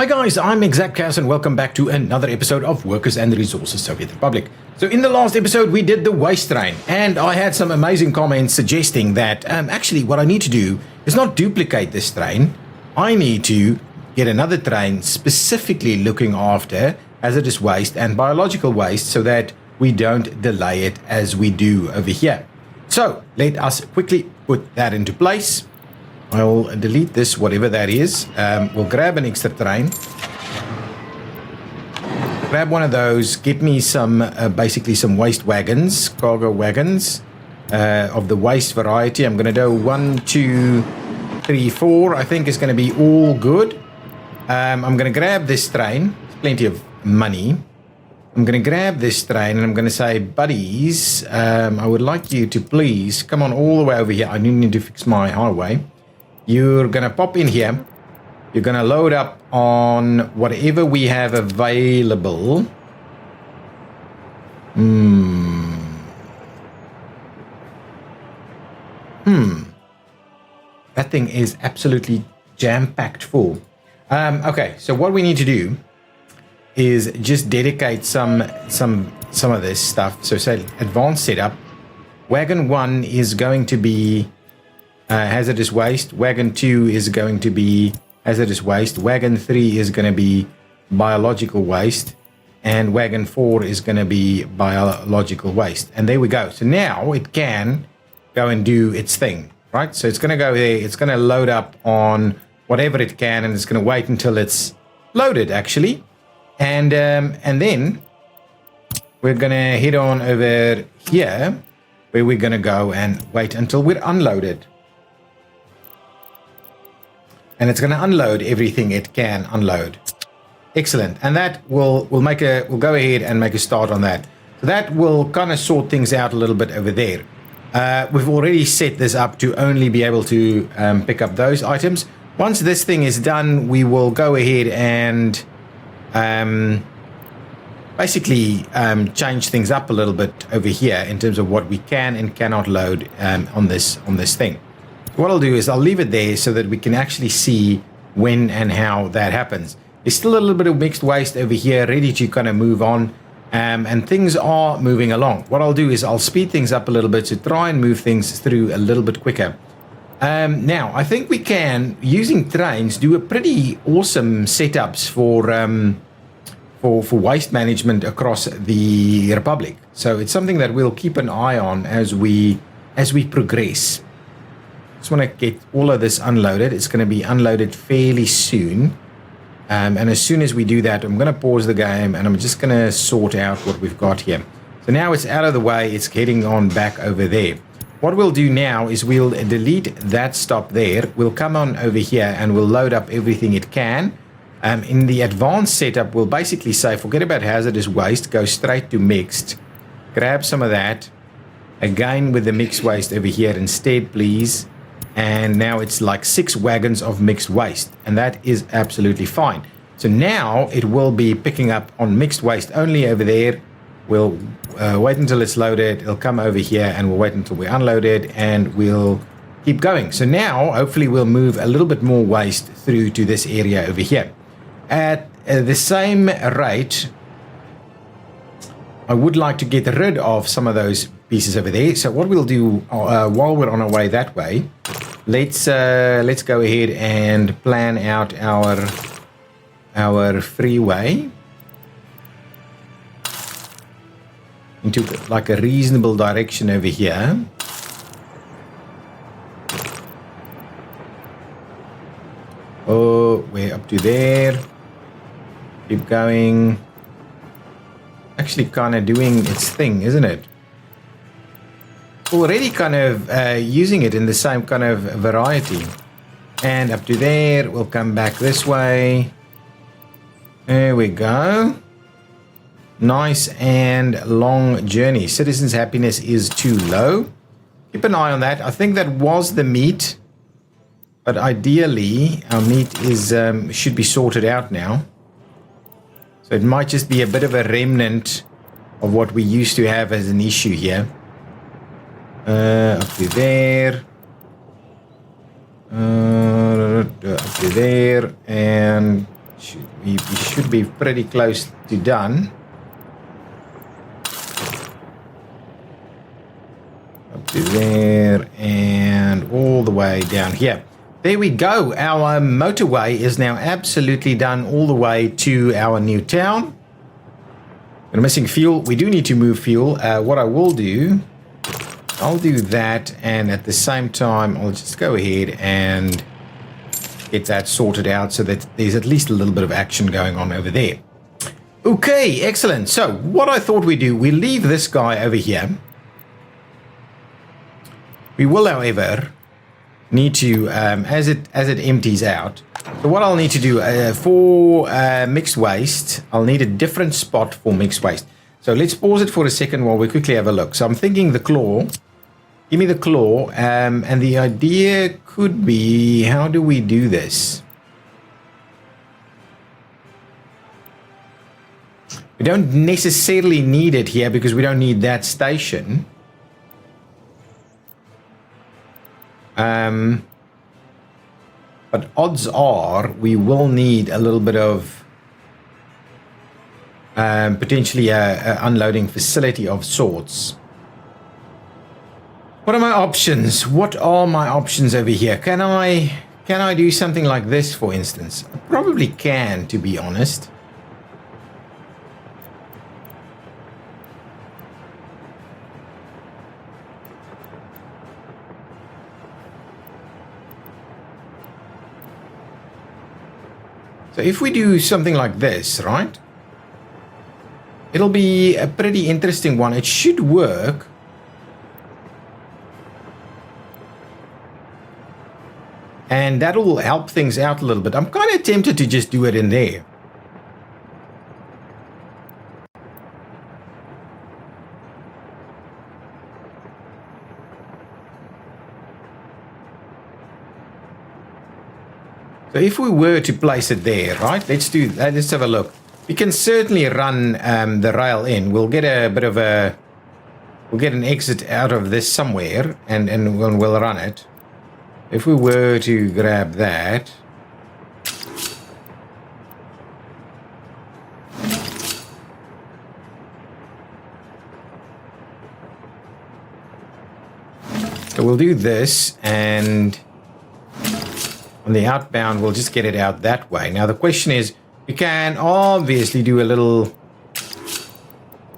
Hi guys, I'm ExactChaos and welcome back to another episode of Workers and Resources Soviet Republic. So in the last episode we did the waste train and I had some amazing comments suggesting that actually what I need to do is not duplicate this train. I need to get another train specifically looking after hazardous waste and biological waste so that we don't delay it as we do over here. So let us quickly put that into place. I'll delete this, whatever that is. We'll grab an extra train. Grab one of those. Get me some, basically some waste wagons, cargo wagons of the waste variety. I'm going to do 1, 2, 3, 4. I think is going to be all good. I'm going to grab this train. Plenty of money. I'm going to grab this train and I'm going to say, buddies, I would like you to please come on all the way over here. I need to fix my highway. You're going to pop in here. You're going to load up on whatever we have available. That thing is absolutely jam-packed full. Okay, so what we need to do is just dedicate some of this stuff. So say advanced setup. Wagon 1 is going to be hazardous waste. Wagon 2 is going to be hazardous waste. Wagon 3 is going to be biological waste. And wagon 4 is going to be biological waste. And there we go. So now it can go and do its thing, right? So it's going to go there. It's going to load up on whatever it can. And it's going to wait until it's loaded, actually. And then we're going to head on over here where we're going to go and wait until we're unloaded. And it's going to unload everything it can unload. Excellent. And that we'll go ahead and make a start on that. So that will kind of sort things out a little bit over there. We've already set this up to only be able to pick up those items. Once this thing is done, we will go ahead and basically change things up a little bit over here in terms of what we can and cannot load on this thing. What I'll do is I'll leave it there so that we can actually see when and how that happens. There's still a little bit of mixed waste over here ready to kind of move on, and things are moving along. What I'll do is I'll speed things up a little bit to try and move things through a little bit quicker. Now, I think we can, using trains, do a pretty awesome setups for waste management across the Republic. So it's something that we'll keep an eye on as we progress. Just want to get all of this unloaded. It's going to be unloaded fairly soon. And as soon as we do that, I'm going to pause the game and I'm just going to sort out what we've got here. So now it's out of the way. It's heading on back over there. What we'll do now is we'll delete that stop there. We'll come on over here and we'll load up everything it can. In the advanced setup, we'll basically say, forget about hazardous waste, go straight to mixed. Grab some of that. Again with the mixed waste over here instead, please. And now it's like 6 wagons of mixed waste, and that is absolutely fine. So now it will be picking up on mixed waste only over there. We'll wait until it's loaded. It'll come over here and we'll wait until we unload it and we'll keep going. So now hopefully we'll move a little bit more waste through to this area over here. At the same rate, I would like to get rid of some of those pieces over there. So what we'll do while we're on our way that way, let's go ahead and plan out our freeway into like a reasonable direction over here. Oh, we're up to there. Keep going. Actually kind of doing its thing, isn't it? Already kind of using it in the same kind of variety. And up to there, we'll come back this way. There we go. Nice and long journey. Citizens' happiness is too low. Keep an eye on that. I think that was the meat. But ideally, our meat is should be sorted out now. So it might just be a bit of a remnant of what we used to have as an issue here. Up to there. Up to there. And We should be pretty close to done. Up to there and all the way down here. There we go. Our motorway is now absolutely done all the way to our new town. We're missing fuel. We do need to move fuel. What I will do, I'll do that, and at the same time, I'll just go ahead and get that sorted out so that there's at least a little bit of action going on over there. Okay, excellent. So what I thought we'd do, we leave this guy over here. We will, however, need to, as it empties out. So what I'll need to do for mixed waste, I'll need a different spot for mixed waste. So let's pause it for a second while we quickly have a look. So I'm thinking the claw. Give me the claw, and the idea could be, how do we do this? We don't necessarily need it here because we don't need that station. But odds are we will need a little bit of potentially a unloading facility of sorts. What are my options? What are my options over here? Can I do something like this, for instance? I probably can, to be honest. So if we do something like this, right? It'll be a pretty interesting one. It should work. And that'll help things out a little bit. I'm kind of tempted to just do it in there. So if we were to place it there, right? Let's do that. Let's have a look. We can certainly run the rail in. We'll get a bit of a... We'll get an exit out of this somewhere, and we'll run it. If we were to grab that, so we'll do this, and on the outbound, we'll just get it out that way. Now the question is, we can obviously do a little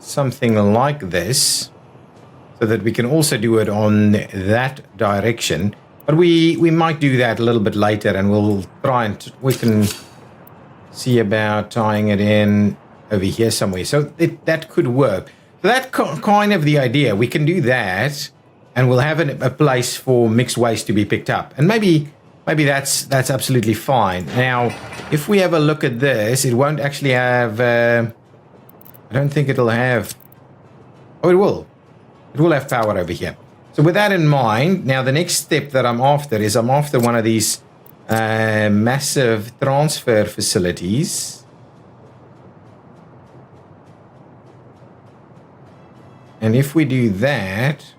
something like this, so that we can also do it on that direction. But we might do that a little bit later, and we'll try and we can see about tying it in over here somewhere. So that could work. So that's kind of the idea. We can do that, and we'll have a place for mixed waste to be picked up. And maybe that's absolutely fine. Now, if we have a look at this, it won't actually have... I don't think it'll have... Oh, it will. It will have power over here. So with that in mind, now the next step that I'm after one of these massive transfer facilities. And if we do that,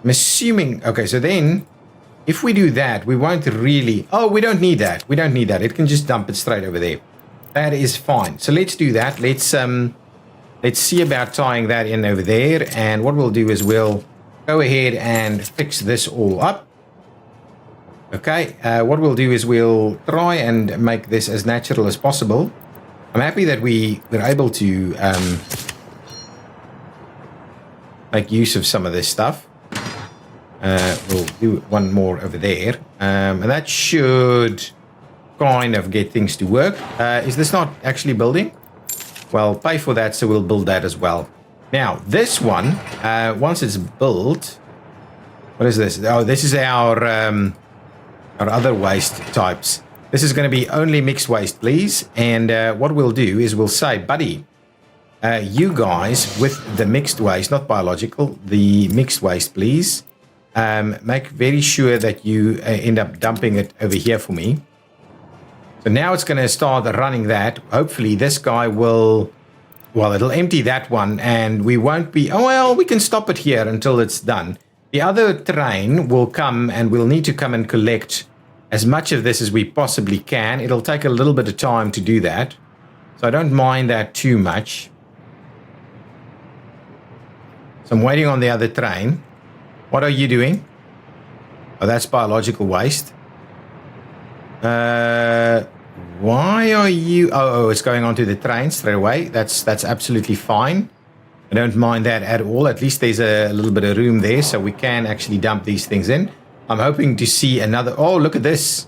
I'm assuming, okay, so then if we do that, we won't really, oh, we don't need that. We don't need that. It can just dump it straight over there. That is fine. So let's do that. Let's see about tying that in over there, and what we'll do is we'll go ahead and fix this all up. Okay, what we'll do is we'll try and make this as natural as possible. I'm happy that we were able to make use of some of this stuff. We'll do one more over there, and that should kind of get things to work. Is this not actually building? Well, pay for that, so we'll build that as well. Now, this one, once it's built, what is this? Oh, this is our other waste types. This is going to be only mixed waste, please. And what we'll do is we'll say, buddy, you guys with the mixed waste, not biological, the mixed waste, please. Make very sure that you end up dumping it over here for me. So now it's going to start running that. Hopefully this guy will, well, it'll empty that one, and we won't be, oh, well, we can stop it here until it's done. The other train will come, and we'll need to come and collect as much of this as we possibly can. It'll take a little bit of time to do that, so I don't mind that too much. So I'm waiting on the other train. What are you doing? Oh, that's biological waste. Why are you... Oh, it's going onto the train straight away. That's absolutely fine. I don't mind that at all. At least there's a little bit of room there, so we can actually dump these things in. I'm hoping to see another... Oh, look at this.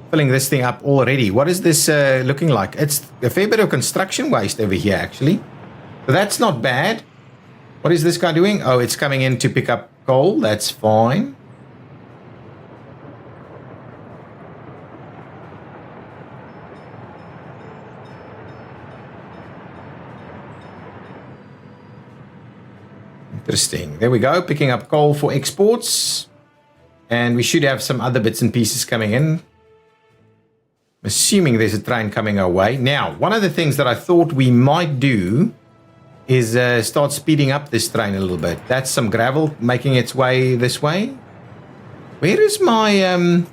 Filling this thing up already. What is this looking like? It's a fair bit of construction waste over here, actually. So that's not bad. What is this guy doing? Oh, it's coming in to pick up coal. That's fine. Interesting. There we go. Picking up coal for exports. And we should have some other bits and pieces coming in. I'm assuming there's a train coming our way. Now, one of the things that I thought we might do is start speeding up this train a little bit. That's some gravel making its way this way. Where is my...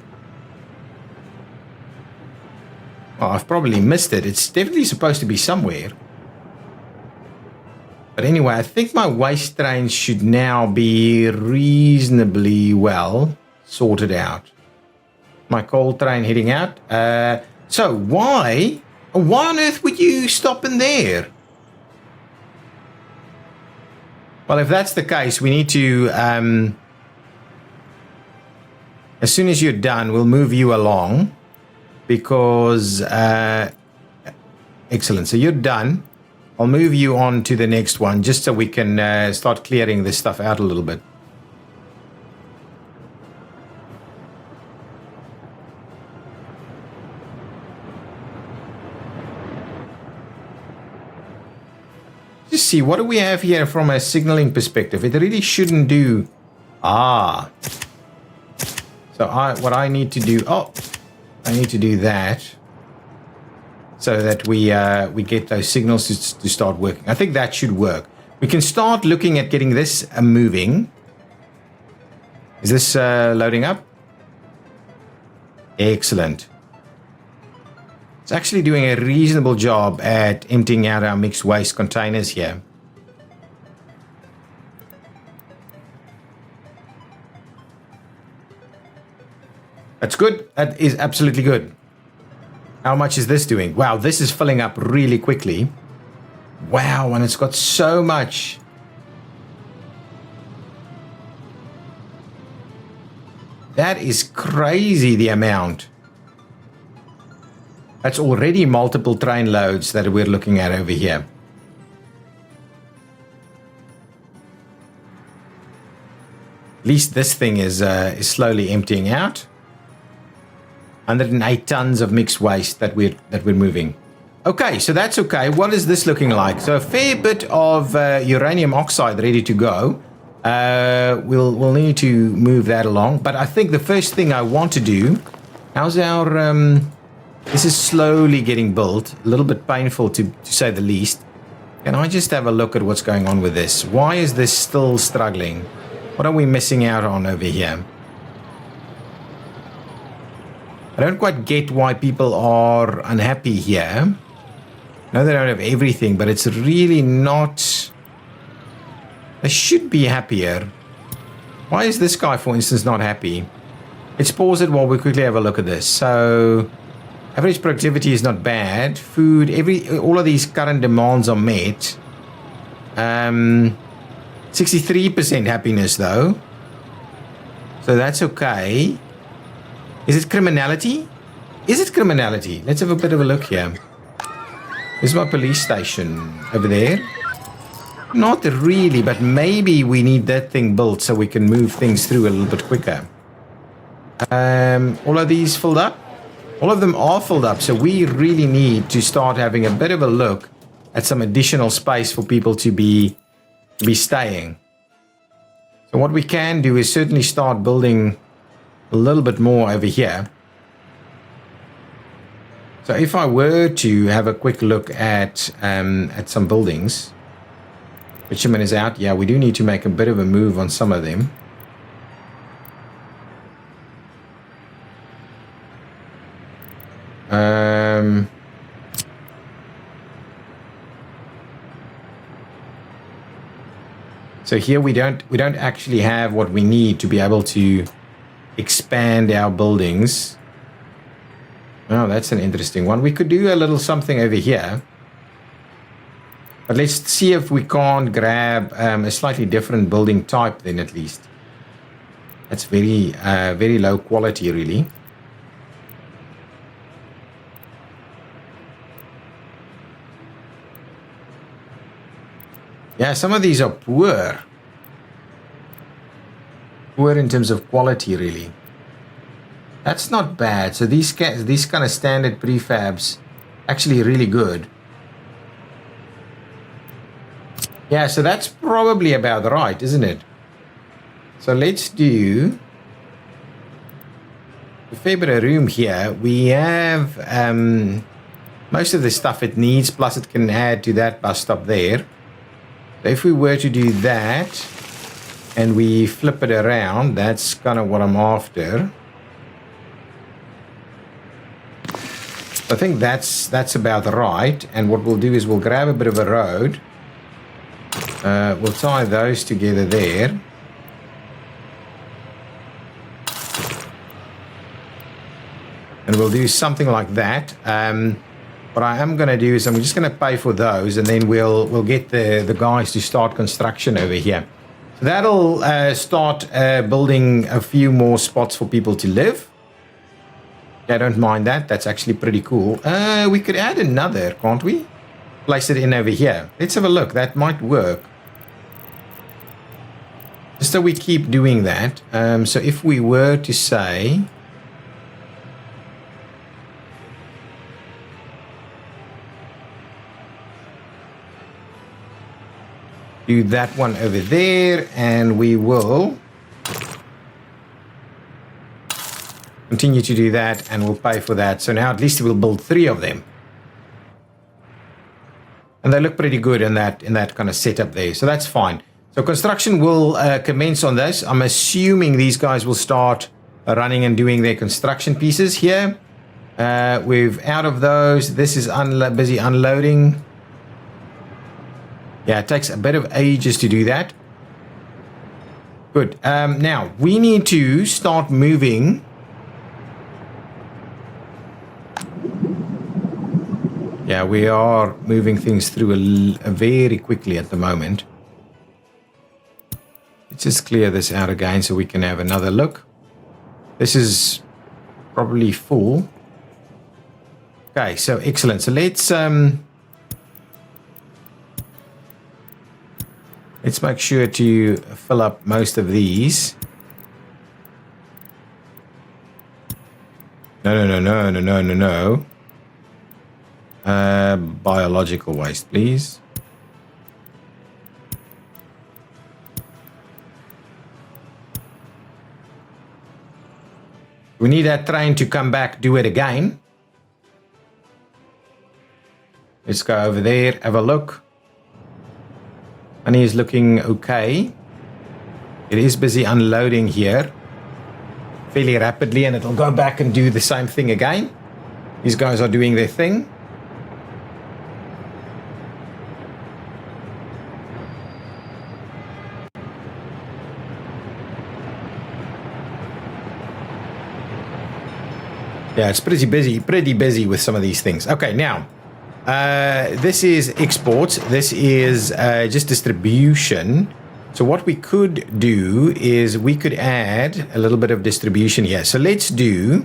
Oh, I've probably missed it. It's definitely supposed to be somewhere. But anyway, I think my waste train should now be reasonably well sorted out. My coal train heading out. So why on earth would you stop in there? Well, if that's the case, we need to, as soon as you're done, we'll move you along because, excellent. So you're done. I'll move you on to the next one just so we can start clearing this stuff out a little bit. Just see, what do we have here from a signaling perspective? It really shouldn't do... Ah. So what I need to do... Oh, I need to do that. So that we get those signals to start working. I think that should work. We can start looking at getting this moving. Is this loading up? Excellent. It's actually doing a reasonable job at emptying out our mixed waste containers here. That's good. That is absolutely good. How much is this doing? Wow, this is filling up really quickly. Wow, and it's got so much. That is crazy, the amount. That's already multiple train loads that we're looking at over here. At least this thing is slowly emptying out. 108 tons of mixed waste that we're moving. Okay, so that's okay. What is this looking like? So a fair bit of uranium oxide ready to go. We'll need to move that along. But I think the first thing I want to do... How's our... this is slowly getting built. A little bit painful to say the least. Can I just have a look at what's going on with this? Why is this still struggling? What are we missing out on over here? I don't quite get why people are unhappy here. No, they don't have everything, but it's really not... They should be happier. Why is this guy, for instance, not happy? Let's pause it while we quickly have a look at this. So, average productivity is not bad. Food, all of these current demands are met. 63% happiness, though. So that's okay. Is it criminality? Is it criminality? Let's have a bit of a look here. This is my police station over there. Not really, but maybe we need that thing built so we can move things through a little bit quicker. All of these filled up? All of them are filled up, so we really need to start having a bit of a look at some additional space for people to be staying. So what we can do is certainly start building a little bit more over here. So if I were to have a quick look at some buildings, bitumen is out. Yeah, we do need to make a bit of a move on some of them. So here we don't actually have what we need to be able to expand our buildings. Oh, that's an interesting one. We could do a little something over here. But let's see if we can't grab a slightly different building type then at least. That's very low quality really. Yeah, some of these are poor. Poor in terms of quality really. That's not bad. So these kind of standard prefabs actually really good. Yeah, so that's probably about right, isn't it? So let's do a fair bit of room here. We have most of the stuff it needs, plus it can add to that bus stop there. So if we were to do that and we flip it around, that's kind of what I'm after. I think that's about right. And what we'll do is we'll grab a bit of a road. We'll tie those together there. And we'll do something like that. What I am going to do is I'm just going to pay for those, and then we'll get the guys to start construction over here. So that'll start building a few more spots for people to live. I don't mind that. That's actually pretty cool. We could add another, can't we? Place it in over here. Let's have a look. That might work. Just so we keep doing that. So if we were to say... do that one over there, and we will continue to do that, and we'll pay for that. So now at least we'll build 3 of them. And they look pretty good in that kind of setup there. So that's fine. So construction will commence on this. I'm assuming these guys will start running and doing their construction pieces here. We've out of those. This is busy unloading. Yeah, it takes a bit of ages to do that. Good. Now, we need to start moving. Yeah, we are moving things through very quickly at the moment. Let's just clear this out again so we can have another look. This is probably full. Okay, so excellent. So let's make sure to fill up most of these. No. Biological waste, please. We need that train to come back, do it again. Let's go over there, have a look. Honey is looking okay. It is busy unloading here fairly rapidly, and it'll go back and do the same thing again. These guys are doing their thing. Yeah, it's pretty busy with some of these things. Okay, now, this is exports. This is just distribution. So what we could do is we could add a little bit of distribution here. So let's do...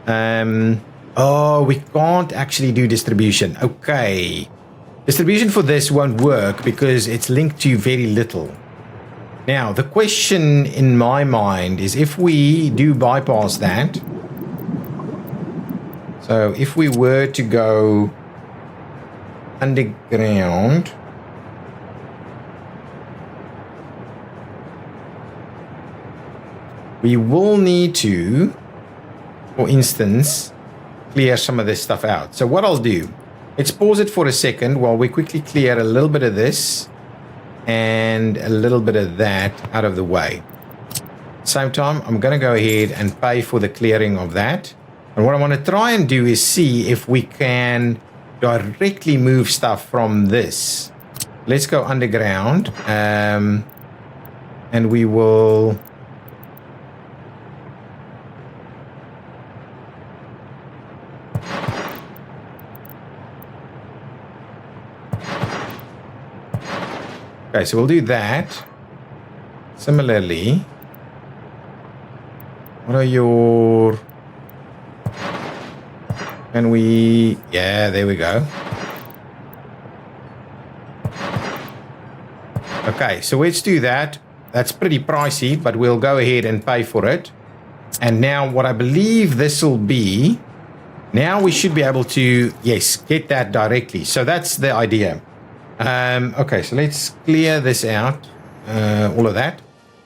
oh, we can't actually do distribution. Okay. Distribution for this won't work because it's linked to very little. Now, the question in my mind is if we do bypass that... So if we were to go underground, we will need to, for instance, clear some of this stuff out. So what I'll do, let's pause it for a second while we quickly clear a little bit of this and a little bit of that out of the way. Same time, I'm going to go ahead and pay for the clearing of that. And what I want to try and do is see if we can directly move stuff from this let's go underground. And we will... Okay, so we'll do that. Similarly, what are your... Can we... Yeah, there we go. Okay, so let's do that. That's pretty pricey, but we'll go ahead and pay for it. And now what I believe this will be... Now we should be able to, yes, get that directly. So that's the idea. Okay, so let's clear this out. All of that.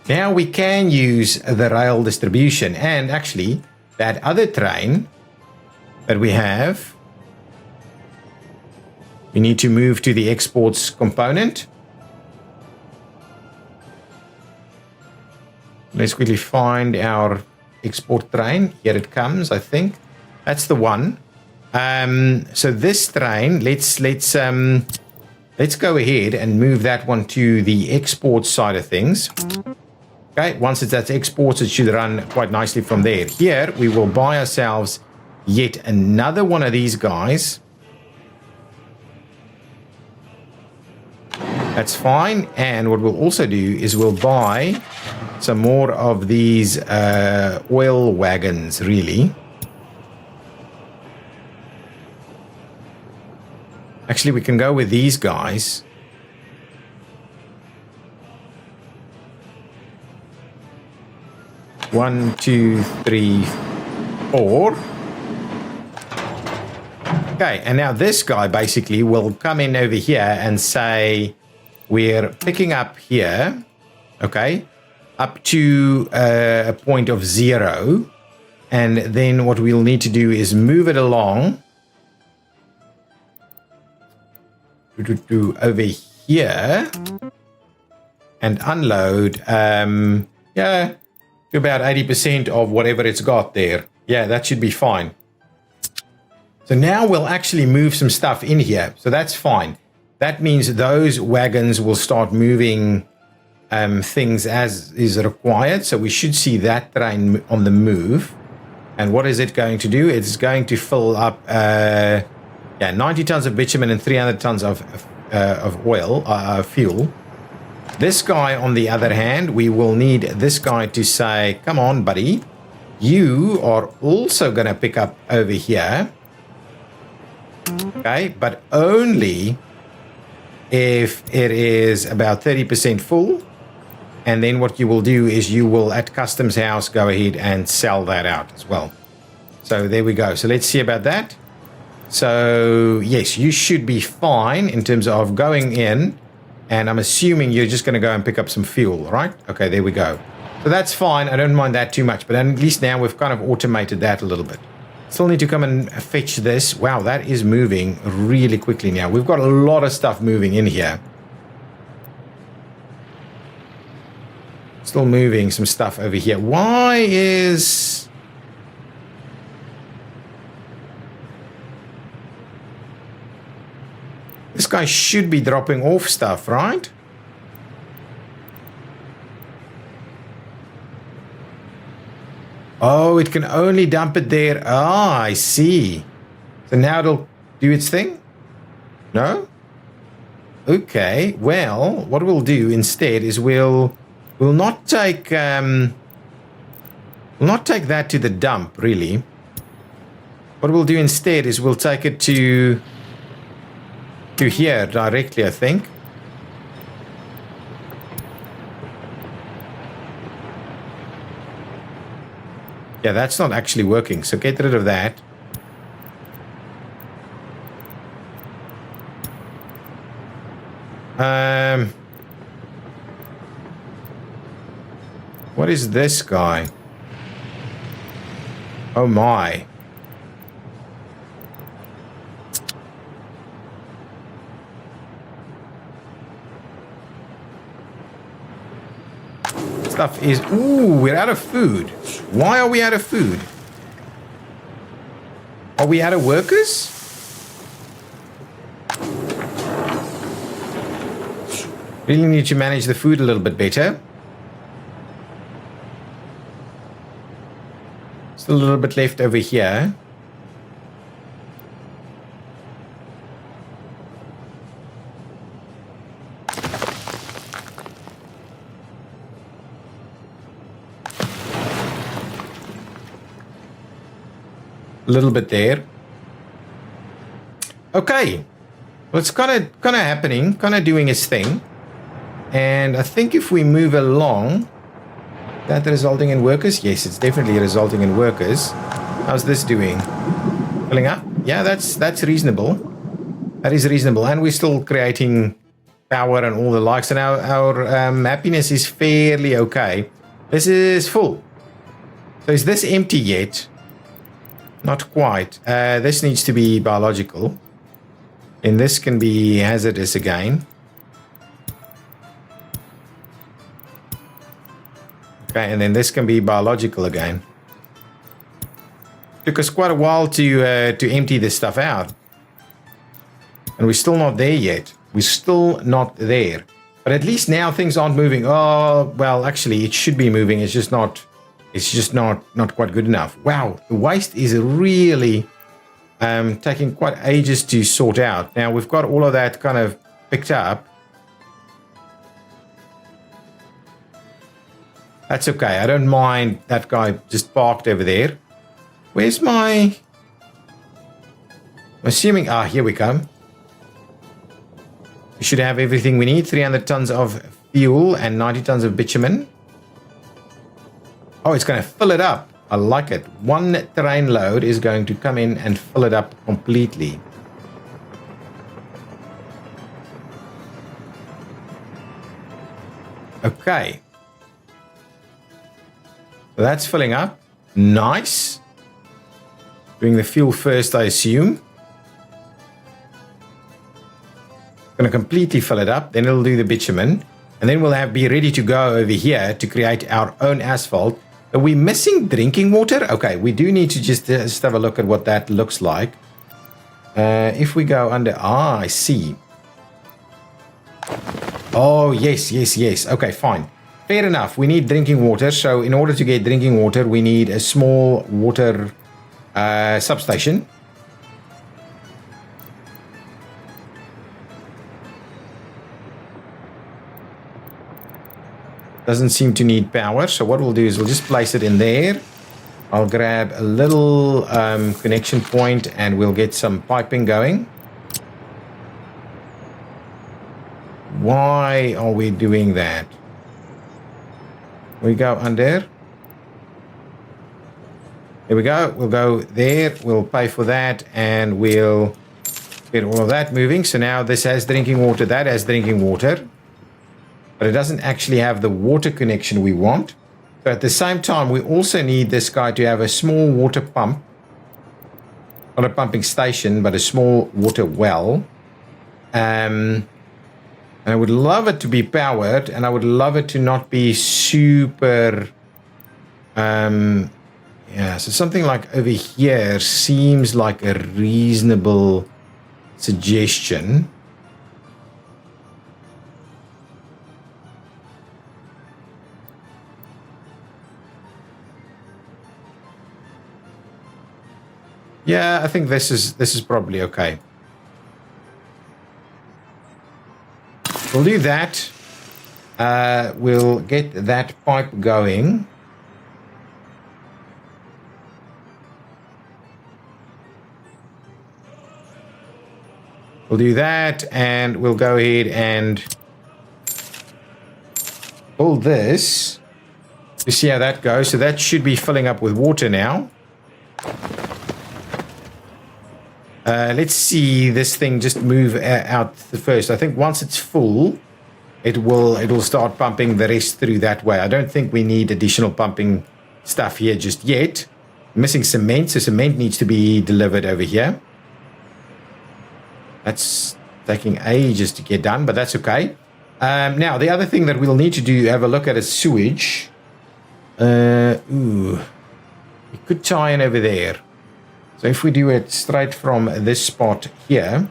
Now we can use the rail distribution. And actually, that other train that we have, we need to move to the exports component. Let's quickly find our export train. Here it comes, I think. That's the one. So this train, let's go ahead and move that one to the export side of things. Okay, once it's at exports, it should run quite nicely from there. Here, we will buy ourselves yet another one of these guys. That's fine. And what we'll also do is we'll buy some more of these oil wagons, really. Actually, we can go with these guys. One, two, three, four. Okay, and now this guy basically will come in over here and say, we're picking up here, okay, up to a point of 0. And then what we'll need to do is move it along to over here and unload, yeah, to about 80% of whatever it's got there. Yeah, that should be fine. So now we'll actually move some stuff in here. So that's fine. That means those wagons will start moving things as is required. So we should see that train on the move. And what is it going to do? It's going to fill up 90 tons of bitumen and 300 tons of oil, fuel. This guy, on the other hand, we will need this guy to say, come on, buddy. You are also going to pick up over here. Okay, but only if it is about 30% full. And then what you will do is you will, at Customs House, go ahead and sell that out as well. So there we go. So let's see about that. So, yes, you should be fine in terms of going in. And I'm assuming you're just going to go and pick up some fuel, right? Okay, there we go. So that's fine. I don't mind that too much. But at least now we've kind of automated that a little bit. Still need to come and fetch this. Wow, that is moving really quickly now. We've got a lot of stuff moving in here. Still moving some stuff over here. Why is... This guy should be dropping off stuff, right? Oh, it can only dump it there. Ah, I see. So now it'll do its thing? No? Okay, well, what we'll do instead is we'll not take that to the dump, really. What we'll do instead is we'll take it to here directly, I think. Yeah, that's not actually working, so get rid of that. What is this guy? Oh my. Stuff is... Ooh, we're out of food. Why are we out of food? Are we out of workers? Really need to manage the food a little bit better. Still a little bit left over here. A little bit there. Okay. Well, it's kind of happening, kind of doing its thing. And I think if we move along, that resulting in workers? Yes, it's definitely resulting in workers. How's this doing? Filling up? Yeah, that's reasonable. That is reasonable. And we're still creating power and all the likes. And our happiness is fairly okay. This is full. So is this empty yet? Not quite. This needs to be biological. And this can be hazardous again. Okay, and then this can be biological again. Took us quite a while to empty this stuff out. And we're still not there yet. We're still not there. But at least now things aren't moving. Oh, well, actually, it should be moving. It's just not quite good enough. Wow, the waste is really taking quite ages to sort out. Now, we've got all of that kind of picked up. That's okay. I don't mind that guy just parked over there. Where's my... I'm assuming... Ah, here we come. We should have everything we need. 300 tons of fuel and 90 tons of bitumen. Oh, it's going to fill it up. I like it. One terrain load is going to come in and fill it up completely. Okay. So that's filling up. Nice. Doing the fuel first, I assume. Going to completely fill it up. Then it'll do the bitumen. And then we'll be ready to go over here to create our own asphalt. Are we missing drinking water? Okay, we do need to just have a look at what that looks like. If we go under... Ah, I see. Oh, yes. Okay, fine. Fair enough. We need drinking water. So in order to get drinking water, we need a small water substation. Doesn't seem to need power, so what we'll do is we'll just place it in there. I'll grab a little connection point and we'll get some piping going. Why are we doing that? We go under. Here we go. We'll go there. We'll pay for that and we'll get all of that moving. So now this has drinking water, that has drinking water. But it doesn't actually have the water connection we want. So at the same time, we also need this guy to have a small water pump. Not a pumping station, but a small water well. And I would love it to be powered, and I would love it to not be super... yeah, so something like over here seems like a reasonable suggestion. Yeah, I think this is probably okay. We'll do that. We'll get that pipe going. We'll do that, and we'll go ahead and pull this to see how that goes. So that should be filling up with water now. Let's see this thing just move out first. I think once it's full, it'll start pumping the rest through that way. I don't think we need additional pumping stuff here just yet. Missing cement, so cement needs to be delivered over here. That's taking ages to get done, but that's okay. Now, the other thing that we'll need to do, have a look at, is sewage. We could tie in over there. So if we do it straight from this spot here,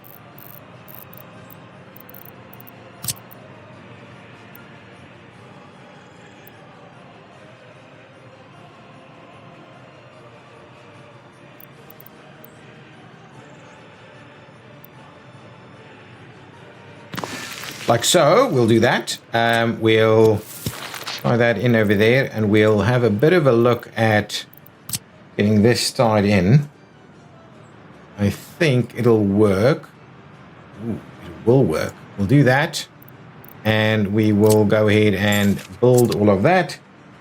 like so. We'll do that. We'll tie that in over there, and we'll have a bit of a look at getting this tied in. I think it'll work. Ooh, it will work. We'll do that, and we will go ahead and build all of that.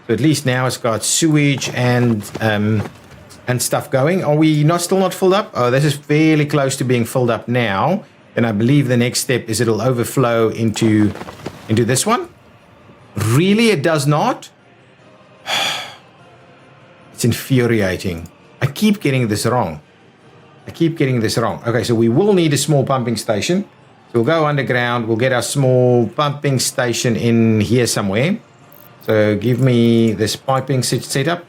So at least now it's got sewage and stuff going. Are we still not filled up? Oh, this is fairly close to being filled up now. And I believe the next step is it'll overflow into this one. Really, it does not? It's infuriating. I keep getting this wrong. Okay, so we will need a small pumping station. So we'll go underground. We'll get our small pumping station in here somewhere. So give me this piping setup.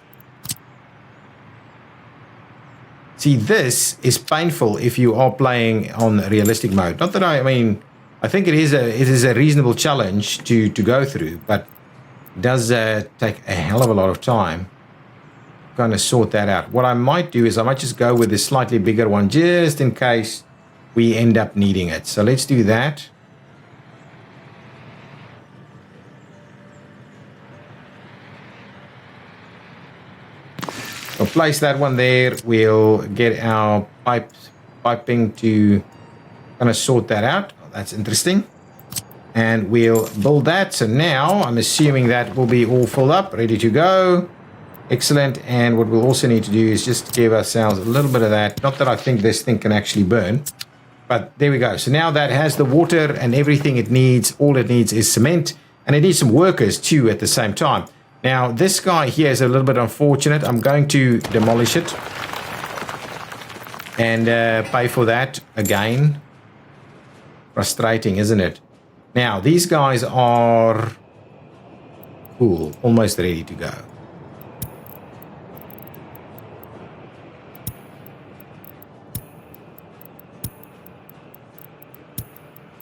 See, this is painful if you are playing on realistic mode. Not that I mean, I think it is a reasonable challenge to go through, but it does take a hell of a lot of time. Kind of sort that out. What I might do is I might just go with this slightly bigger one just in case we end up needing it. So let's do that. We'll place that one there. We'll get our piping to kind of sort that out. Oh, that's interesting. And we'll build that. So now I'm assuming that will be all filled up, ready to go. Excellent. And what we'll also need to do is just give ourselves a little bit of that. Not that I think this thing can actually burn, but there we go. So now that has the water and everything it needs. All it needs is cement, and it needs some workers too at the same time. Now this guy here is a little bit unfortunate. I'm going to demolish it and pay for that again. Frustrating, isn't it? Now these guys are cool, almost ready to go.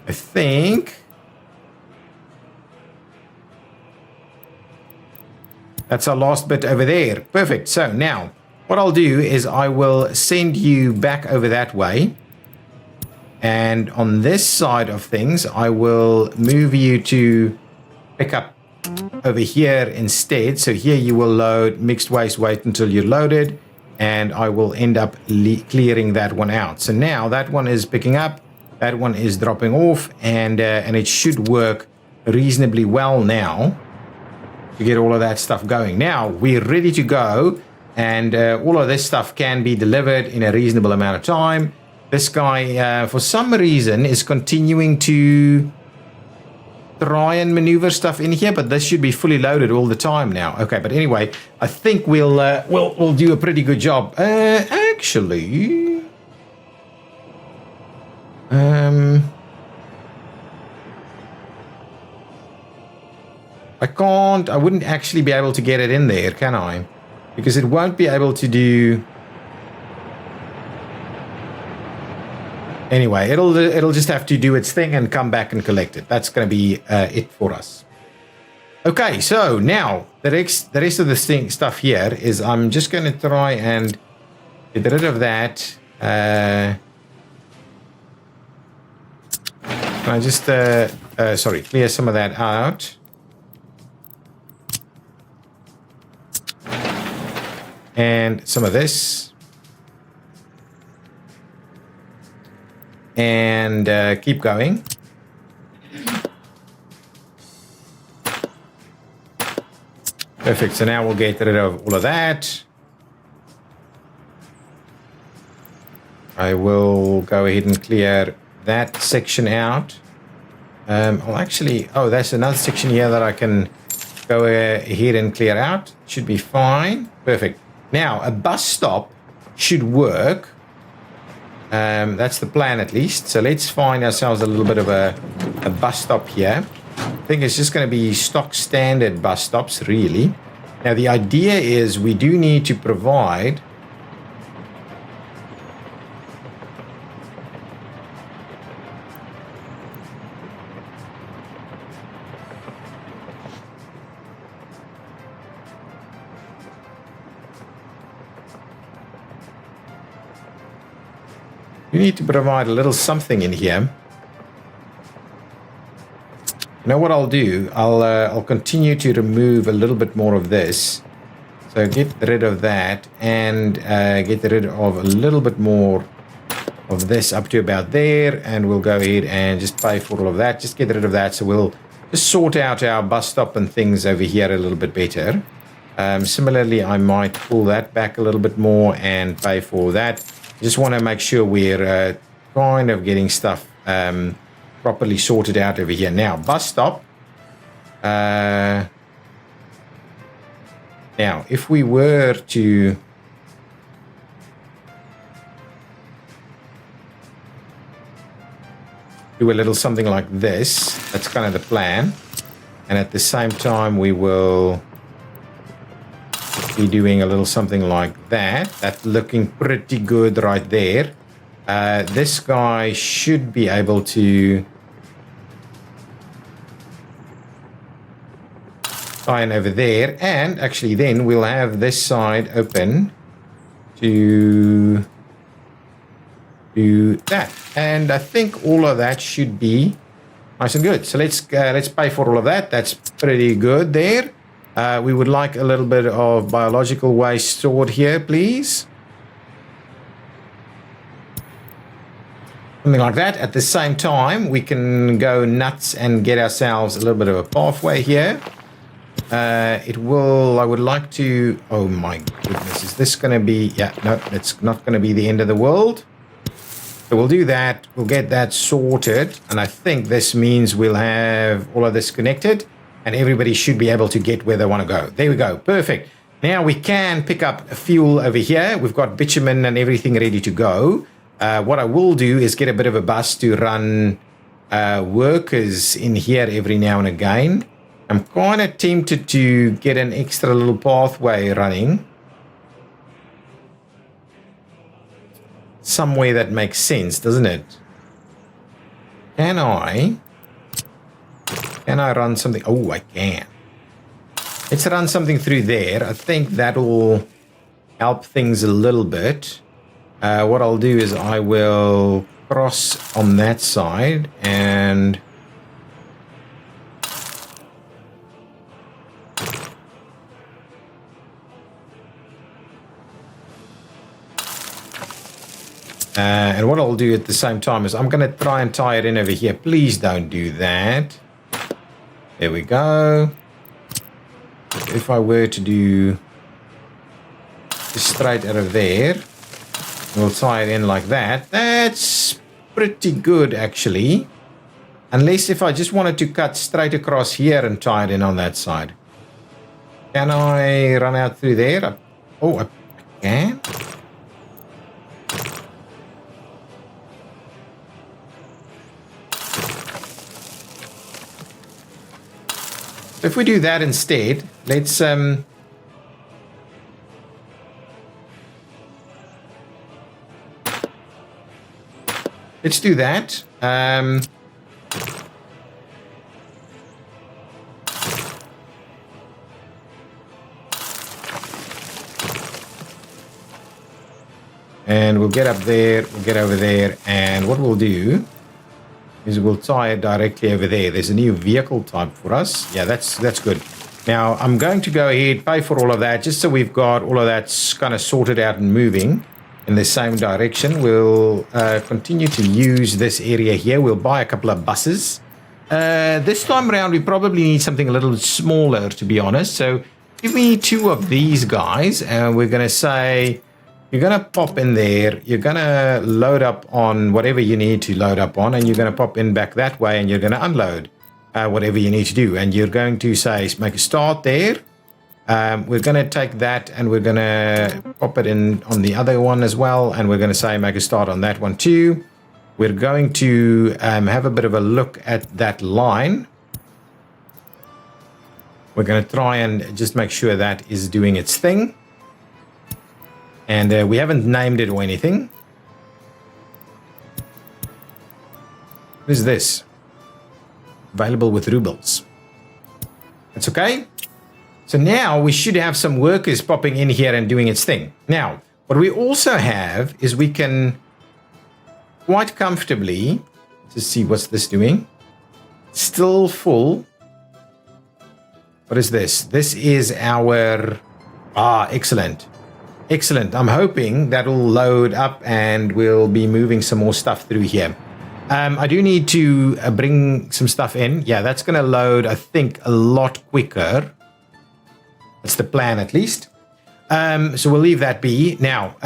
I think that's our last bit over there. Perfect. So now what I'll do is I will send you back over that way. And on this side of things, I will move you to pick up over here instead. So here you will load mixed waste, wait until you're loaded, and I will end up clearing that one out. So now that one is picking up. That one is dropping off, and it should work reasonably well now to get all of that stuff going. Now we're ready to go, and all of this stuff can be delivered in a reasonable amount of time. This guy, for some reason, is continuing to try and maneuver stuff in here, but this should be fully loaded all the time now. Okay, but anyway, I think we'll do a pretty good job. Actually. I wouldn't actually be able to get it in there, can I? Because it won't be able to do... Anyway, it'll just have to do its thing and come back and collect it. That's going to be it for us. Okay, so now the rest of the stuff here is I'm just going to try and get rid of that. Can I just, clear some of that out? And some of this. And keep going. Perfect, so now we'll get rid of all of that. I will go ahead and clear that section out. I'll actually, that's another section here that I can go ahead and clear out. Should be fine. Perfect. Now a bus stop should work. That's the plan at least. So let's find ourselves a little bit of a bus stop here. I think it's just going to be stock standard bus stops really. Now the idea is we do need to provide a little something in here. Now what I'll do, I'll continue to remove a little bit more of this. So get rid of that and get rid of a little bit more of this up to about there, and we'll go ahead and just pay for all of that. Just get rid of that, so we'll just sort out our bus stop and things over here a little bit better. Similarly, I might pull that back a little bit more and pay for that. Just want to make sure we're kind of getting stuff properly sorted out over here. Now, bus stop. Now, if we were to do a little something like this, that's kind of the plan. And at the same time, we will be doing a little something like that. That's looking pretty good right there. This guy should be able to tie in over there, and actually then we'll have this side open to do that. And I think all of that should be nice and good. So let's pay for all of that. That's pretty good there. We would like a little bit of biological waste stored here, please. Something like that. At the same time, we can go nuts and get ourselves a little bit of a pathway here. I would like to, oh my goodness, is this going to be, yeah, no, it's not going to be the end of the world. So we'll do that. We'll get that sorted. And I think this means we'll have all of this connected and everybody should be able to get where they want to go. There we go. Perfect. Now we can pick up fuel over here. We've got bitumen and everything ready to go. What I will do is get a bit of a bus to run workers in here every now and again. I'm kind of tempted to get an extra little pathway running. Somewhere that makes sense, doesn't it? Can I run something? Oh, I can. Let's run something through there. I think that'll help things a little bit. What I'll do is I will cross on that side and what I'll do at the same time is I'm going to try and tie it in over here. Please don't do that. There we go. If I were to do just straight out of there, we'll tie it in like that. That's pretty good, actually. Unless if I just wanted to cut straight across here and tie it in on that side. Can I run out through there? Oh, I can. If we do that instead, let's do that. And we'll get up there, we'll get over there, and what we'll do is we'll tie it directly over there. There's a new vehicle type for us. Yeah, that's good. Now, I'm going to go ahead, pay for all of that, just so we've got all of that kind of sorted out and moving in the same direction. We'll continue to use this area here. We'll buy a couple of buses. This time around, we probably need something a little smaller, to be honest. So give me 2 of these guys, and we're going to say, you're going to pop in there, you're going to load up on whatever you need to load up on, and you're going to pop in back that way, and you're going to unload whatever you need to do. And you're going to say, make a start there. We're going to take that, and we're going to pop it in on the other one as well, and we're going to say, make a start on that one too. We're going to have a bit of a look at that line. We're going to try and just make sure that is doing its thing. And we haven't named it or anything. What is this? Available with rubles. That's okay. So now we should have some workers popping in here and doing its thing. Now, what we also have is we can quite comfortably, let's see what's this doing. Still full. What is this? This is our... excellent. Excellent. I'm hoping that'll load up and we'll be moving some more stuff through here. I do need to bring some stuff in. Yeah, that's going to load, I think, a lot quicker. That's the plan, at least. So we'll leave that be. Now,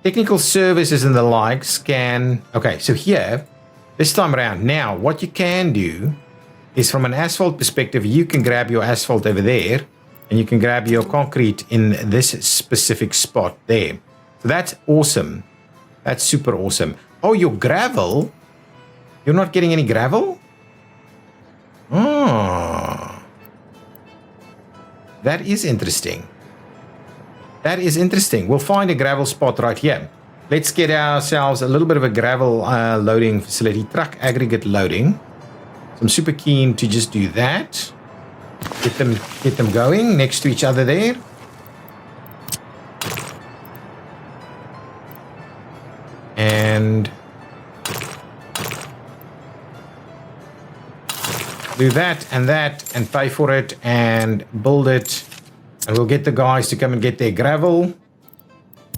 technical services and the likes can... Okay, so here, this time around. Now, what you can do is from an asphalt perspective, you can grab your asphalt over there and you can grab your concrete in this specific spot there. So that's awesome. That's super awesome. Oh, your gravel? You're not getting any gravel? Oh. That is interesting. That is interesting. We'll find a gravel spot right here. Let's get ourselves a little bit of a gravel loading facility. Truck aggregate loading. So I'm super keen to just do that. Get them going next to each other there. And do that and pay for it and build it. And we'll get the guys to come and get their gravel.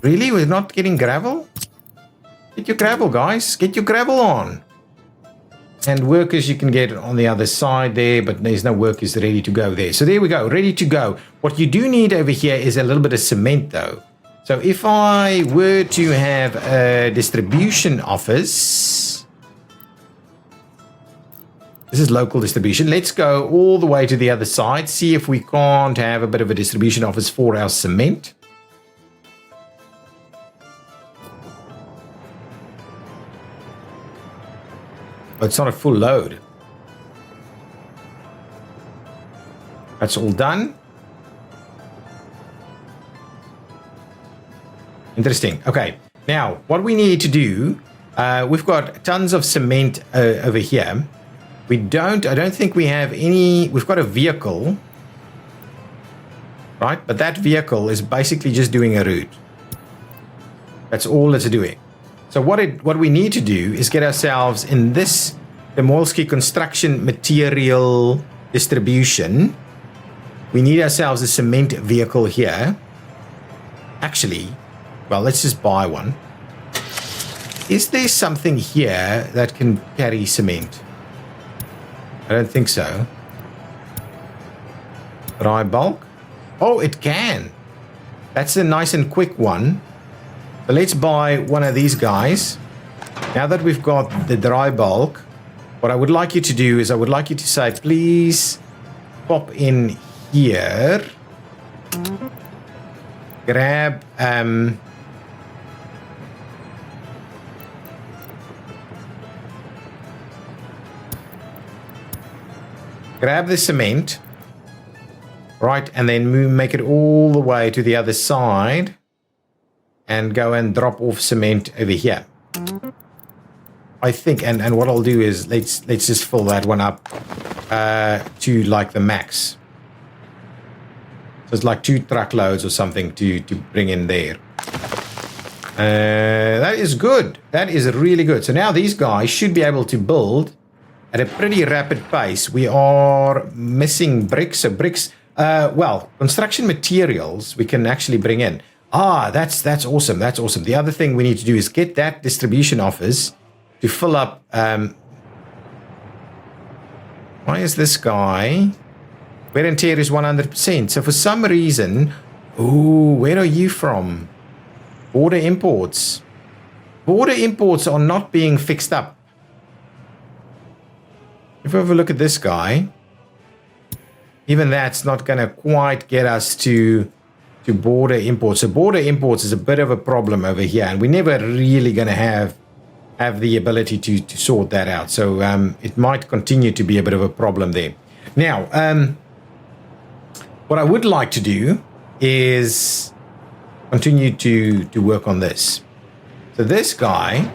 Really? We're not getting gravel? Get your gravel, guys. Get your gravel on. And workers you can get on the other side there, but there's no workers ready to go there. So there we go, ready to go. What you do need over here is a little bit of cement though. So if I were to have a distribution office, this is local distribution. Let's go all the way to the other side, see if we can't have a bit of a distribution office for our cement. But it's not a full load. That's all done. Interesting. Okay. Now, what we need to do, we've got tons of cement over here. I don't think we have any, we've got a vehicle, right? But that vehicle is basically just doing a route. That's all it's doing. So what we need to do is get ourselves in this Pomorski construction material distribution. We need ourselves a cement vehicle here. Actually, well, let's just buy one. Is there something here that can carry cement? I don't think so. Dry bulk? Oh, it can. That's a nice and quick one. So let's buy one of these guys. Now that we've got the dry bulk, what I would like you to do is I would like you to say, please pop in here. Grab grab the cement, right, and then make it all the way to the other side and go and drop off cement over here. I think, and what I'll do is let's just fill that one up to like the max. So it's like 2 truckloads or something to bring in there. That is good. That is really good. So now these guys should be able to build at a pretty rapid pace. We are missing bricks. So bricks, well, construction materials we can actually bring in. That's awesome. That's awesome. The other thing we need to do is get that distribution office to fill up. Why is this guy? Wear and tear is 100%. So for some reason, where are you from? Border imports. Border imports are not being fixed up. If we have a look at this guy, even that's not going to quite get us to border imports. So border imports is a bit of a problem over here, and we're never really going to have the ability to sort that out. So it might continue to be a bit of a problem there. Now, what I would like to do is continue to work on this. So this guy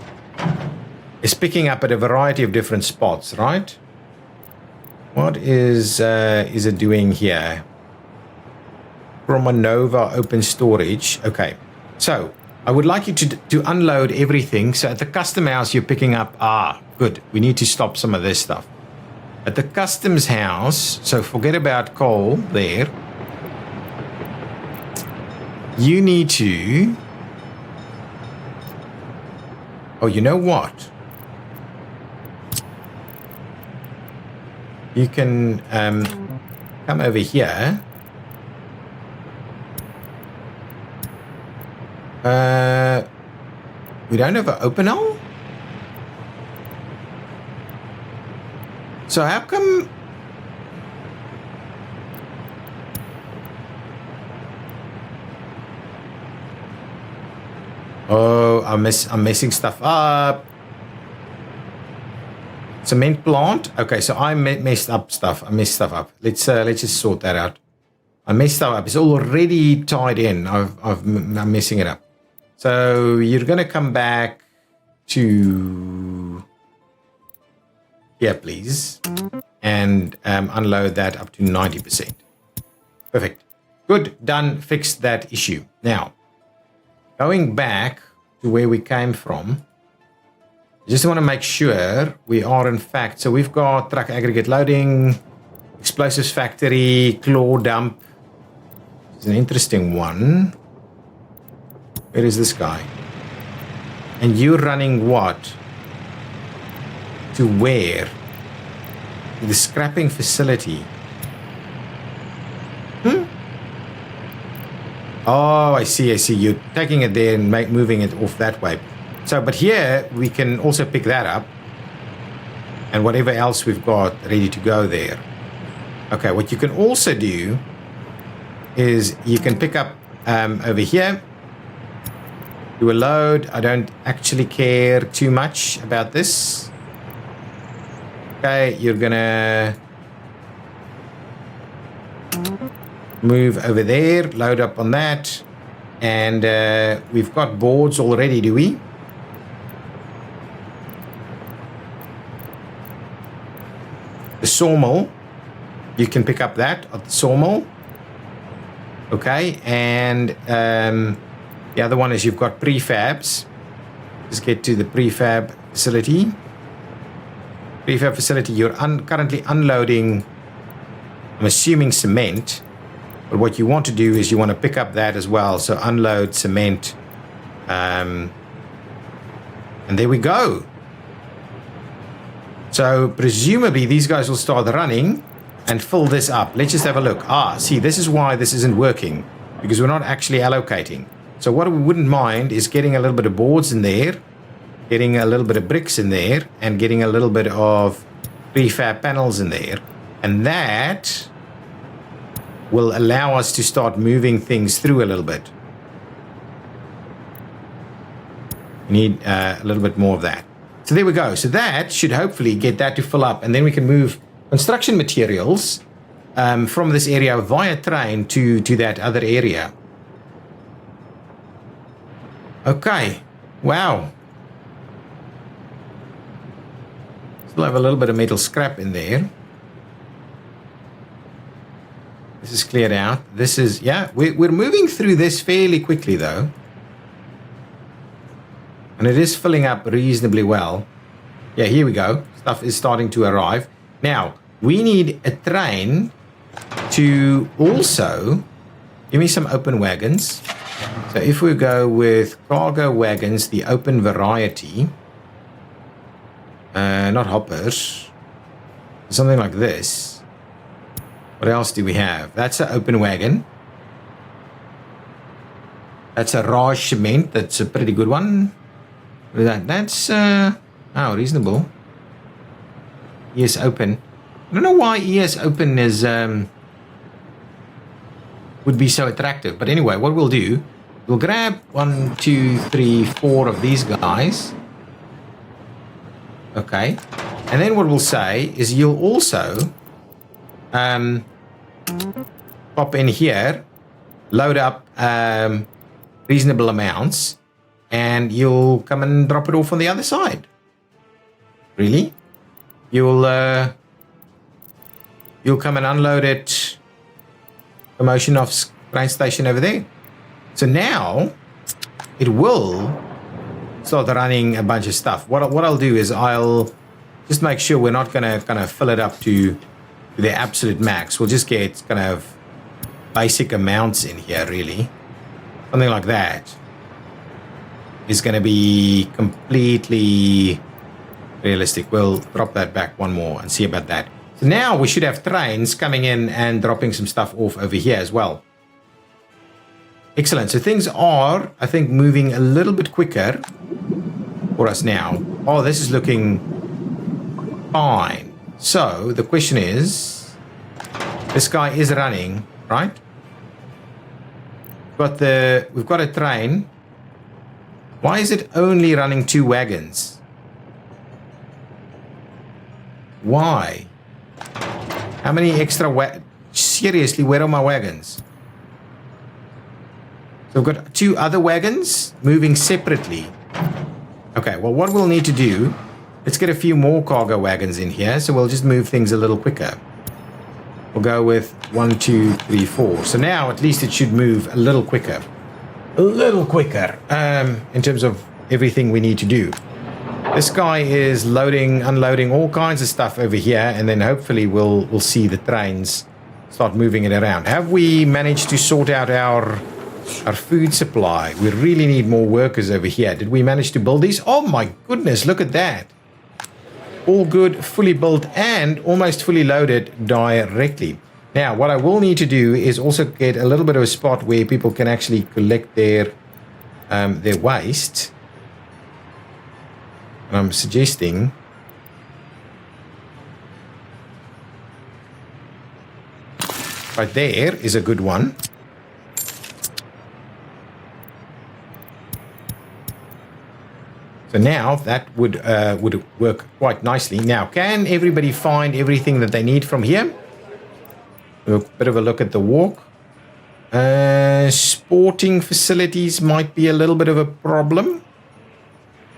is picking up at a variety of different spots, right? What is it doing here? Romanova open storage. Okay, so I would like you to unload everything. So at the custom house you're picking up, good. We need to stop some of this stuff. At the customs house, so forget about coal there. You need to... Oh, you know what? You can come over here. We don't have an open hole? So how come... Oh, I'm messing stuff up. Cement plant. Okay, so I messed up stuff. I messed stuff up. Let's just sort that out. I messed stuff up. It's already tied in. I'm messing it up. So you're gonna come back to here, please, and unload that up to 90%. Perfect. Good. Done. Fixed that issue. Now, going back to where we came from, just want to make sure we are in fact. So we've got truck aggregate loading, explosives factory, claw dump. It's an interesting one. Where is this guy? And you're running what? To where? The scrapping facility. Oh, I see. You're taking it there and moving it off that way. So, but here we can also pick that up. And whatever else we've got ready to go there. Okay, what you can also do is you can pick up over here. Do a load. I don't actually care too much about this. Okay, you're gonna move over there, load up on that, and we've got boards already, do we? The sawmill, you can pick up that at the sawmill. Okay, and the other one is you've got prefabs. Let's get to the prefab facility. Prefab facility, you're currently unloading, I'm assuming, cement. But what you want to do is you want to pick up that as well. So unload cement. And there we go. So presumably these guys will start running and fill this up. Let's just have a look. See, this is why this isn't working. Because we're not actually allocating. So what we wouldn't mind is getting a little bit of boards in there. Getting a little bit of bricks in there. And getting a little bit of prefab panels in there. And that will allow us to start moving things through a little bit. We need a little bit more of that. So there we go. So that should hopefully get that to fill up. And then we can move construction materials from this area via train to that other area. Okay. Wow. Still have a little bit of metal scrap in there. This is cleared out. This is, yeah, we're moving through this fairly quickly though. And it is filling up reasonably well. Yeah, here we go. Stuff is starting to arrive. Now, we need a train to also give me some open wagons. So if we go with cargo wagons, the open variety, not hoppers, something like this. What else do we have? That's an open wagon. That's a Raj cement. That's a pretty good one. That's reasonable. ES open. I don't know why ES open is would be so attractive. But anyway, what we'll do, we'll grab 1, 2, 3, 4 of these guys. Okay. And then what we'll say is you'll also pop in here, load up reasonable amounts, and you'll come and drop it off on the other side. Really? You'll come and unload it. Promotion of train station over there. So now it will start running a bunch of stuff. What I'll do is I'll just make sure we're not going to kind of fill it up to the absolute max. We'll just get kind of basic amounts in here, really. Something like that is going to be completely realistic. We'll drop that back one more and see about that. So now we should have trains coming in and dropping some stuff off over here as well. Excellent. So things are, I think, moving a little bit quicker for us now. Oh, this is looking fine. So the question is, this guy is running, right? We've got a train. Why is it only running 2 wagons? Why? How many extra seriously, where are my wagons? So we've got 2 other wagons moving separately. Okay, well, what we'll need to do, let's get a few more cargo wagons in here, so we'll just move things a little quicker. We'll go with 1, 2, 3, 4. So now at least it should move a little quicker. A little quicker in terms of everything we need to do. This guy is loading, unloading all kinds of stuff over here, and then hopefully we'll see the trains start moving it around. Have we managed to sort out our food supply? We really need more workers over here. Did we manage to build these? Oh my goodness, look at that. All good, fully built, and almost fully loaded directly. Now, what I will need to do is also get a little bit of a spot where people can actually collect their waste. And I'm suggesting right there is a good one. So now that would work quite nicely. Now, can everybody find everything that they need from here? A bit of a look at the walk. Sporting facilities might be a little bit of a problem.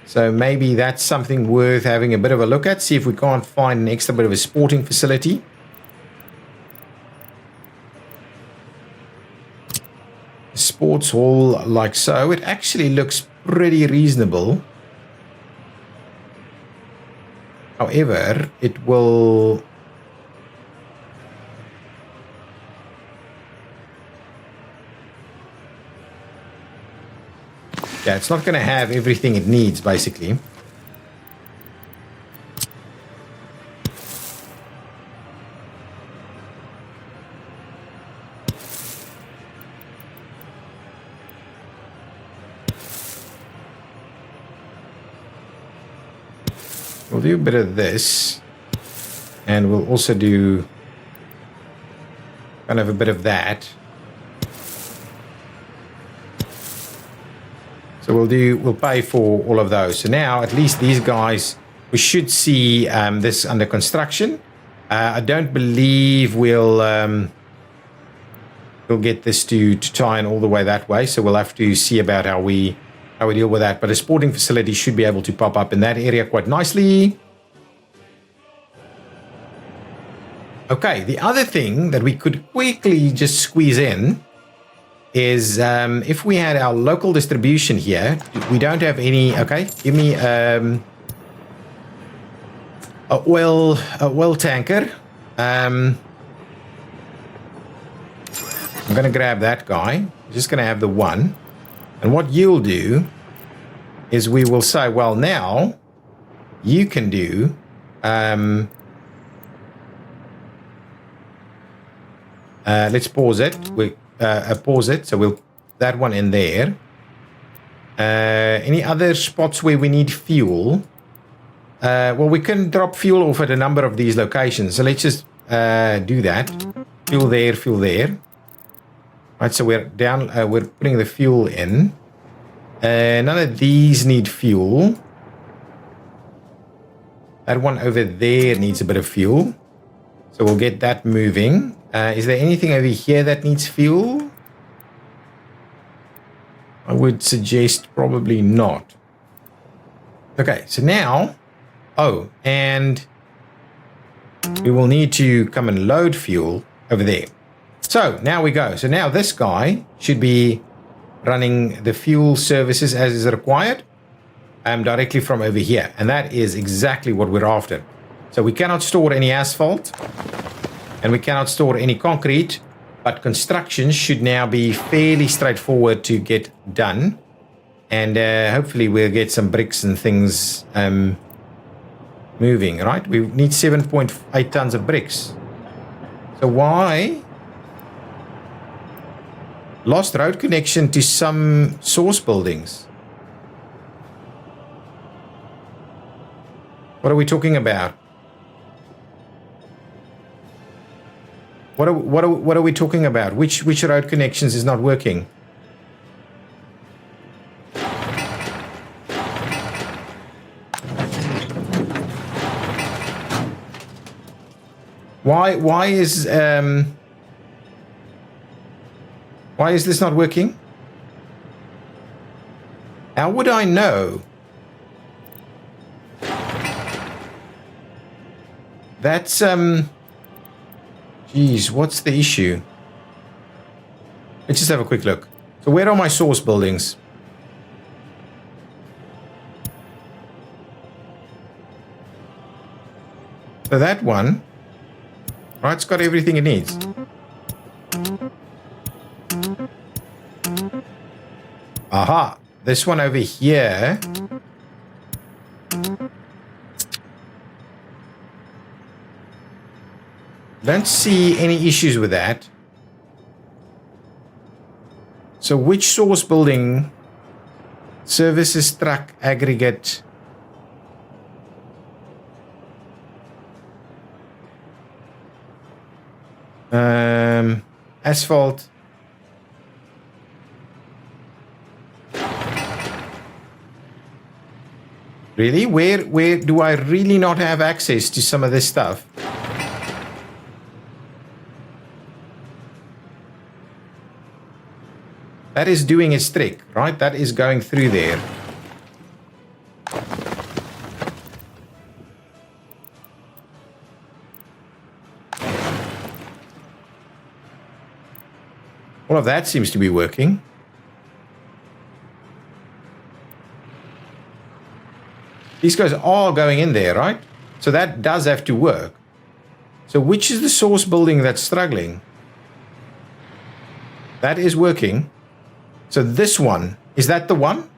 So maybe that's something worth having a bit of a look at. See if we can't find an extra bit of a sporting facility. Sports hall like so. It actually looks pretty reasonable. However, it will... Yeah, it's not going to have everything it needs, basically. We'll do a bit of this, and we'll also do kind of a bit of that. So we'll pay for all of those. So now at least these guys, we should see this under construction. I don't believe we'll get this to tie in all the way that way. So we'll have to see about how we deal with that. But a sporting facility should be able to pop up in that area quite nicely. Okay, the other thing that we could quickly just squeeze in is if we had our local distribution here. We don't have any. Okay, give me a oil tanker. I'm gonna grab that guy. I'm just gonna have the one. And what you'll do is we will say, well, now you can do let's pause it. Pause it. So we'll that one in there. Any other spots where we need fuel? Well, we can drop fuel off at a number of these locations. So let's just do that. Fuel there, fuel there. Right, so we're down. We're putting the fuel in. None of these need fuel. That one over there needs a bit of fuel. So we'll get that moving. Is there anything over here that needs fuel? I would suggest probably not. Okay, so now... Oh, and we will need to come and load fuel over there. So now we go. So now this guy should be running the fuel services as is required directly from over here. And that is exactly what we're after. So we cannot store any asphalt and we cannot store any concrete, but construction should now be fairly straightforward to get done. And hopefully we'll get some bricks and things moving, right? We need 7.8 tons of bricks. So why? Lost road connection to some source buildings. What are we talking about? What are we talking about? Which road connections is not working? Why is this not working? How would I know? That's geez, what's the issue? Let's just have a quick look. So where are my source buildings? So that one, right, it's got everything it needs. Aha, this one over here. Don't see any issues with that. So which source building services truck aggregate? Asphalt. Really? Where do I really not have access to some of this stuff? That is doing its trick, right? That is going through there. All of that seems to be working. These guys are going in there, right? So that does have to work. So which is the source building that's struggling? That is working. So this one, is that the one?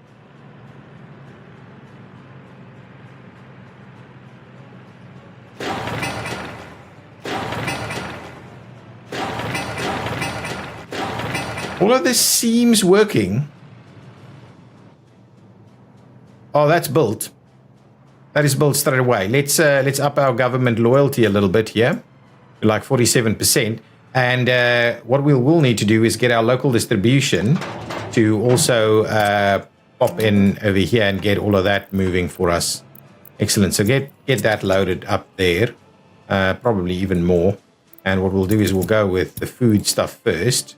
All of this seems working. Oh, that's built. That is built straight away. Let's up our government loyalty a little bit here, like 47%. And what we'll need to do is get our local distribution to also pop in over here and get all of that moving for us. Excellent. So get that loaded up there, probably even more. And what we'll do is we'll go with the food stuff first.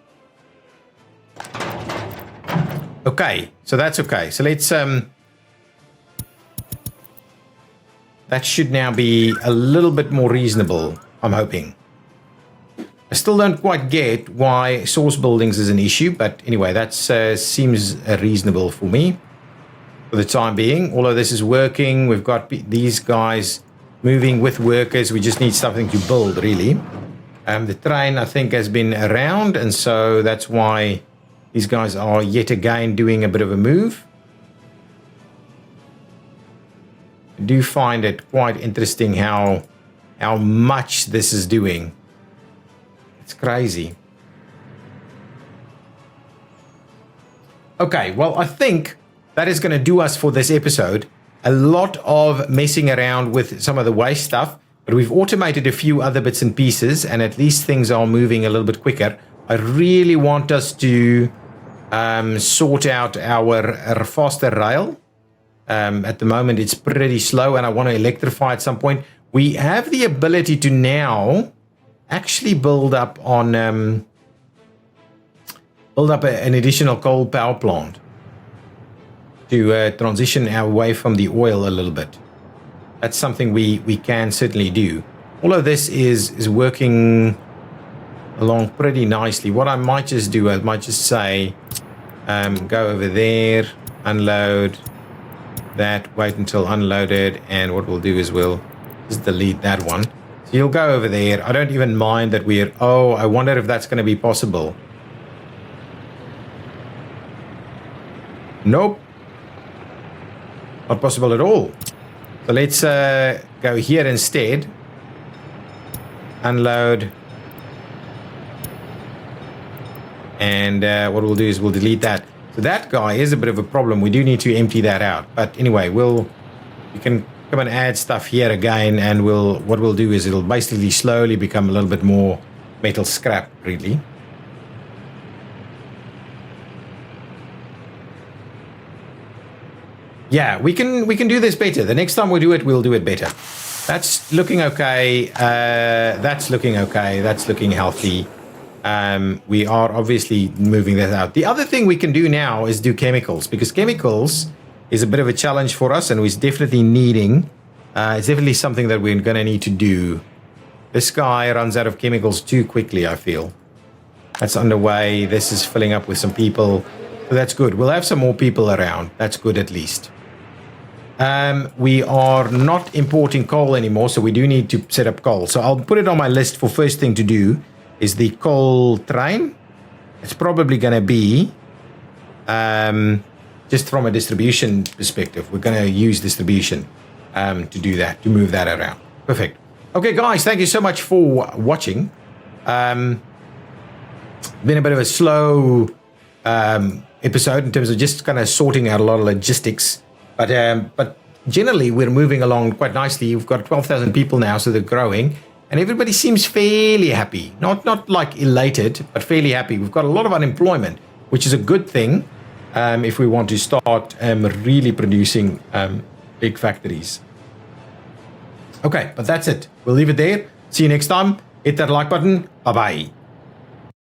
Okay, so that's okay. So let's that should now be a little bit more reasonable, I'm hoping. I still don't quite get why source buildings is an issue, but anyway, that seems reasonable for me for the time being. All of this is working. We've got these guys moving with workers. We just need something to build, really. The train, I think, has been around, and so that's why these guys are yet again doing a bit of a move. I do find it quite interesting how much this is doing. It's crazy. Okay, well, I think that is going to do us for this episode. A lot of messing around with some of the waste stuff, but we've automated a few other bits and pieces, and at least things are moving a little bit quicker. I really want us to sort out our faster rail. At the moment, it's pretty slow, and I want to electrify at some point. We have the ability to now actually build up on an additional coal power plant to transition away from the oil a little bit. That's something we can certainly do. All of this is working along pretty nicely. What I might just do, I might just say, go over there, unload that, wait until unloaded, and what we'll do is we'll Just delete that one. So you'll go over there. I don't even mind that we're... Oh, I wonder if that's going to be possible. Nope. Not possible at all. So let's go here instead. Unload. And what we'll do is we'll delete that. So that guy is a bit of a problem. We do need to empty that out. But anyway, you can come and add stuff here again, and what we'll do is it'll basically slowly become a little bit more metal scrap, really. Yeah, we can do this better. The next time we do it, we'll do it better. That's looking okay. That's looking okay. That's looking healthy. We are obviously moving that out. The other thing we can do now is do chemicals, because chemicals is a bit of a challenge for us, and we're definitely needing. It's definitely something that we're going to need to do. This guy runs out of chemicals too quickly, I feel. That's underway. This is filling up with some people. So that's good. We'll have some more people around. That's good at least. We are not importing coal anymore, so we do need to set up coal. So I'll put it on my list for first thing to do is the coal train. It's probably going to be, just from a distribution perspective, we're going to use distribution to do that, to move that around. Perfect. Okay, guys, thank you so much for watching. Been a bit of a slow episode in terms of just kind of sorting out a lot of logistics. But generally, we're moving along quite nicely. We've got 12,000 people now, so they're growing. And everybody seems fairly happy. Not like elated, but fairly happy. We've got a lot of unemployment, which is a good thing if we want to start really producing big factories. Okay, but that's it. We'll leave it there. See you next time. Hit that like button. Bye-bye.